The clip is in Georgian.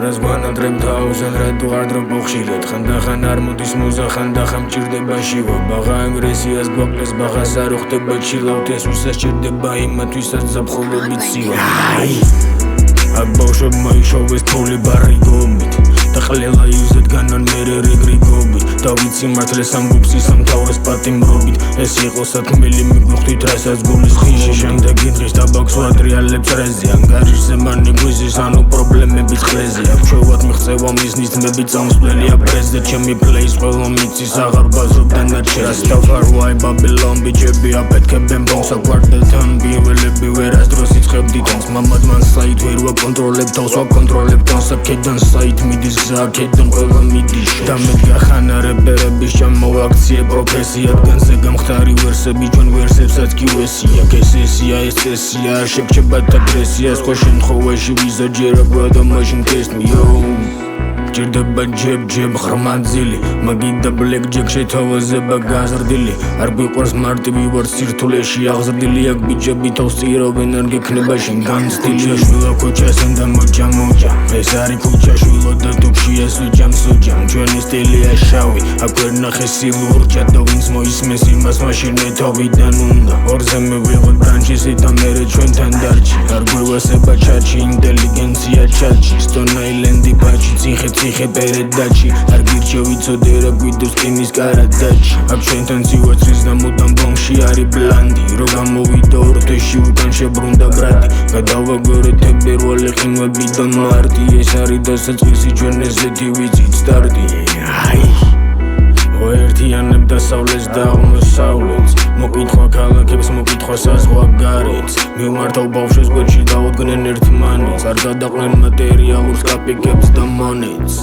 Მაღარას გვანადრებ თავზად რატო არ დრობ ხშირად ხანდახან არ მოდის მუზა ხანდახან მჭირდება შივა ბაღა აგრესიას გვაკლეს ბაღას არ უხდება ჩილავთ ეს ვისაც ჭირდება იმათვისაც ზაფხულობით სივა აქ ბავშვებმა იშოვეს თოვლი ბარიგობით და ყველა იუზეთ განან მერე რეგრიგობით და ვიცი მართლეს ამბობს ის ამთავრეს პატიმრობით ეს იყო სათმელი მიგვხვდით რასაც გულის ხიში შემდეგ ინღის დაბაქს ვატრიალებს რეზე ანგარიშზე მანი გვიზის ანუ პრობლემების ხლეზე აქ ჩვევად მიღწევა მიზნის ძმები წამსვლელია პრეზზე ჩემი პლეის ყველა მიცის აღარ ბაზრობ დანარჩენს დავფარვაი ბაბილონ ბიჭები აპეთქებენ ბონს აკვარტელთან ბიველები ვერას დროს იწყებდით თავს მამად მან საით ვერ ვაკონტროლებ თავს ვაკონტროლებ თავს აქედან საით მიდის გზა აქედან ყველა მიდის და მე გახანარებერების ჩამოვაქციე პროფესიად განზე გამხდარი ვერსები ჩვენ ვერსებსაც კი ვესია გესესია ეს წესია არ შეგჭებათ აგრესიას სხვა შემთხვევაში ვიზაჯერა ბრატა მაშინ ტესტმი ჭირდება ჯებ ხრმაძილი მაგიდა ბლეკ ჯეკ შეთავაზება გაზრდილი არ გვიყვარს მარტივი ვარ სირთულეში აღზრდილი აქ ბიჭები თავს წირობენ არ გექნება შენ განცდილი შვილო ქუჩასთან და მოჯა ეს არის ქუჩა შვილო და თუქშია სუჯამ ჩვენი სტილია შავი აქ ვერ ნახე სილურჯა და ვინც მოისმეს იმას მაშინ ეთოვიდან უნდა ორზე მივიღოთ ბრანჩისი და მერე ჩვენთან დარჩი არ გვევასება ჩაჩი ინტელიგენცია ჩაჩი სტონ აილენდი ბაჩი ციხე პერედაჩი არ გირჩევი ცოდე რა გვიდევს ტიმის კარადაჩი აქ ჩვენთან ცივაცრის და მუდამ ბონში არის ბლანდი რო გამოვიდა ორთეში უკან შებრუნდა ბრატი გადავაგორე თებერვალე ყინვები და მარტი ეს არის დასაწყისი ჩვენ ესეთი ვიცით სტარტი ერთიანებ დასავლეთს და აღმოსავლეთს მოკითხვა ქალაქებს მოკითხვა საზღვარგარეთს მივმართავ ბავშვებს გვერდში დაუდგნენ ერთმანეთს არ გადაყნენ მატერიალურს კაპიკებს და მონეტს